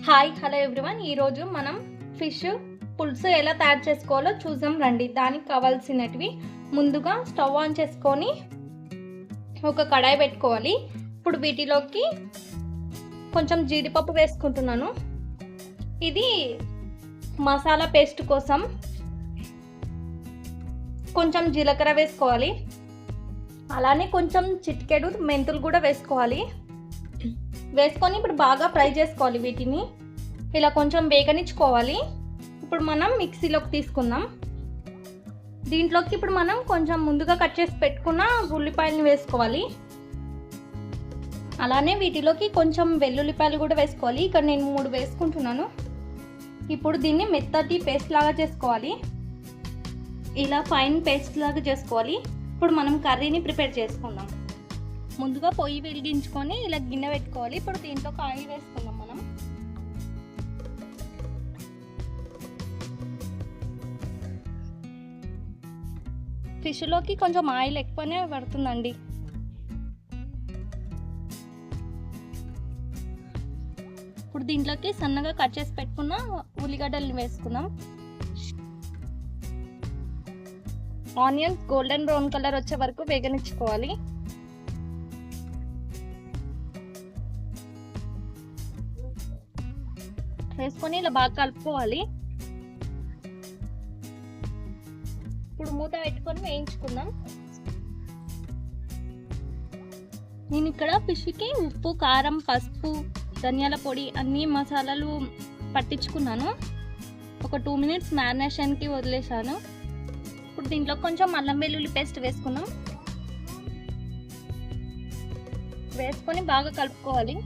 Hi hello everyone. ఈరోజు మనం fish పులుసు ఎలా తయారు చేసుకోవాలో చూద్దాం రండి. దానికి కావాల్సినవి ముందుగా స్టవ్ ఆన్ చేసుకొని ఒక కడాయి పెట్టుకోవాలి. ఇప్పుడు వీటిలోకి కొంచెం జీడిపప్పు వేసుకుంటున్నాను. ఇది మసాలా పేస్ట్ కోసం. కొంచెం జీలకర్ర వేసుకోవాలి, అలానే కొంచెం చిటికెడు మెంతులు కూడా వేసుకోవాలి. వేసుకొని ఇప్పుడు బాగా ఫ్రై చేసుకోవాలి. వీటిని ఇలా కొంచెం వేగనిచ్చుకోవాలి. ఇప్పుడు మనం మిక్సీలోకి తీసుకుందాం. దీంట్లోకి ఇప్పుడు మనం కొంచెం ముందుగా కట్ చేసి పెట్టుకున్న ఉల్లిపాయలను వేసుకోవాలి. అలానే వీటిలోకి కొంచెం వెల్లుల్లిపాయలు కూడా వేసుకోవాలి. ఇక్కడ నేను 3 వేసుకుంటున్నాను. ఇప్పుడు దీన్ని మెత్తటి పేస్ట్ లాగా చేసుకోవాలి. ఇలా ఫైన్ పేస్ట్ లాగా చేసుకోవాలి. ఇప్పుడు మనం కర్రీని ప్రిపేర్ చేసుకుందాం. ముందుగా పొయ్యి వెలిగించుకొని ఇలా గిన్నె పెట్టుకోవాలి. ఇప్పుడు దీంట్లో ఆయిల్ వేసుకుందాం. మనం ఫిష్లోకి కొంచెం ఆయిల్ ఎక్కువనే పడుతుందండి. ఇప్పుడు దీంట్లోకి సన్నగా కట్ చేసి పెట్టుకున్న ఉల్లిగడ్డల్ని వేసుకుందాం. ఆనియన్స్ గోల్డెన్ బ్రౌన్ కలర్ వచ్చే వరకు వేగనిచ్చుకోవాలి. వేసుకొని ఇలా బాగా కలుపుకోవాలి. ఇప్పుడు మూత పెట్టుకొని వేయించుకుందాం. నేను ఇక్కడ ఫిష్కి ఉప్పు, కారం, పసుపు, ధనియాల పొడి అన్ని మసాలాలు పట్టించుకున్నాను. ఒక 2 మినిట్స్ మ్యారినేషన్కి వదిలేసాను. ఇప్పుడు దీంట్లో కొంచెం అల్లం వెల్లుల్లి పేస్ట్ వేసుకుందాం. వేసుకొని బాగా కలుపుకోవాలి.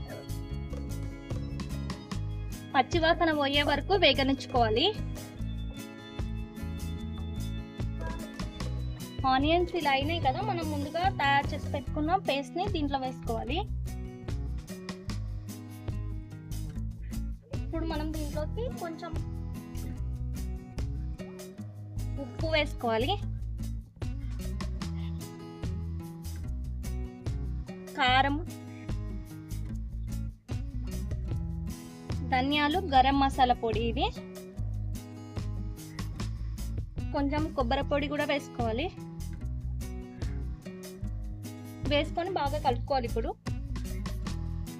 పచ్చివాసన పోయే వరకు వేగనిచ్చుకోవాలి. ఆనియన్స్ ఇలా అయినాయి కదా, మనం ముందుగా తయారు చేసి పెట్టుకున్న పేస్ట్ని దీంట్లో వేసుకోవాలి. ఇప్పుడు మనం దీంట్లోకి కొంచెం ఉప్పు వేసుకోవాలి, కారం, ధనియాలు, గరం మసాలా పొడి, ఇది కొంచెం కొబ్బరి పొడి కూడా వేసుకోవాలి. వేసుకొని బాగా కలుపుకోవాలి. ఇప్పుడు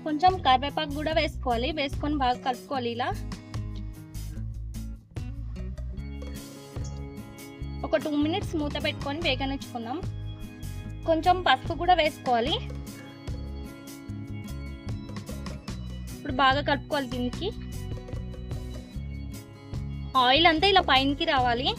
కొంచెం కరివేపాకు కూడా వేసుకోవాలి. వేసుకొని బాగా కలుపుకోవాలి. ఇలా ఒక 2 మినిట్స్ మూత పెట్టుకొని వేగనిచ్చుకుందాం. కొంచెం పసుపు కూడా వేసుకోవాలి. ఇప్పుడు బాగా కలుపుకోవాలి. దీనికి ఆయిల్ అంతా ఇలా పైనకి రావాలి.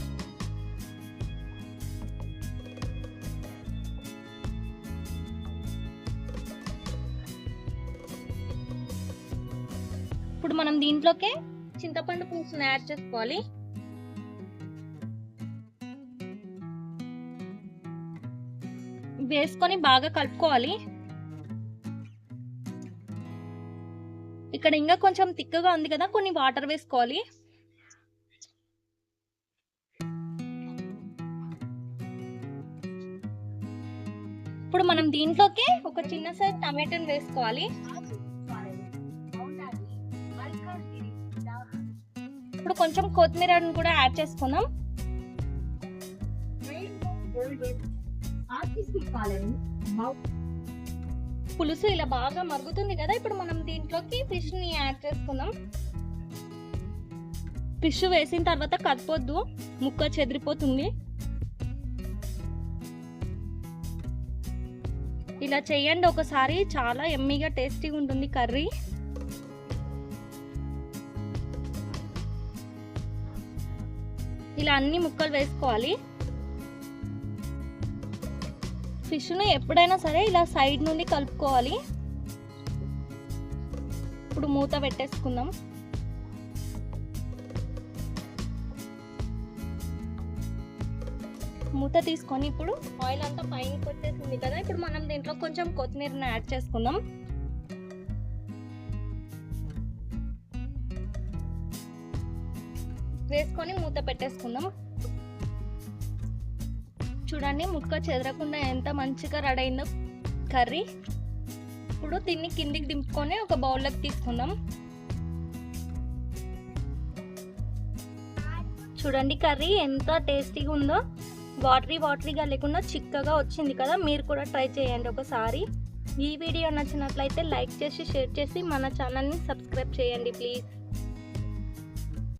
ఇప్పుడు మనం దీంట్లోకి చింతపండు పులుసుని యాడ్ చేసుకోవాలి. వేసుకొని బాగా కలుపుకోవాలి. ఇక్కడ ఇంకా కొంచెం తిక్కగా ఉంది కదా, కొన్ని వాటర్ వేసుకోవాలి. ఇప్పుడు మనం దీంట్లోకి ఒక చిన్న సైజ్ టమాటాని వేసుకోవాలి. ఇప్పుడు కొంచెం కొత్తిమీరని కూడా యాడ్ చేసుకుందాం. పులుసు ఇలా బాగా మరుగుతుంది కదా, ఇప్పుడు మనం దీంట్లోకి ఫిష్ ని యాడ్ చేసుకుందాం. ఫిష్ వేసిన తర్వాత కదపొద్దు, ముక్క చెదిరిపోతుంది. ఇలా చేయండి ఒకసారి, చాలా యమ్మీగా టేస్టీగా ఉంటుంది కర్రీ. ఇలా అన్ని ముక్కలు వేసుకోవాలి. ఫిష్ను ఎప్పుడైనా సరే ఇలా సైడ్ నుండి కలుపుకోవాలి. ఇప్పుడు మూత పెట్టేసుకుందాం. మూత తీసుకొని ఇప్పుడు ఆయిల్ అంతా పైనకి వచ్చేసింది కదా, ఇప్పుడు మనం దీంట్లో కొంచెం కొత్తిమీరని యాడ్ చేసుకుందాం. వేసుకొని మూత పెట్టేసుకుందాం. చూడండి ముక్క చెదరకుండా ఎంత మంచిగా రెడీ అయిందో కర్రీ. ఇప్పుడు దీన్ని కిందికి దింపుకొని ఒక బౌల్లోకి తీసుకుందాం. చూడండి కర్రీ ఎంత టేస్టీగా ఉందో, వాటరీగా లేకుండా చిక్కగా వచ్చింది కదా. మీరు కూడా ట్రై చేయండి ఒకసారి. ఈ వీడియో నచ్చినట్లయితే లైక్ చేసి షేర్ చేసి మన ఛానల్ని సబ్స్క్రైబ్ చేయండి ప్లీజ్.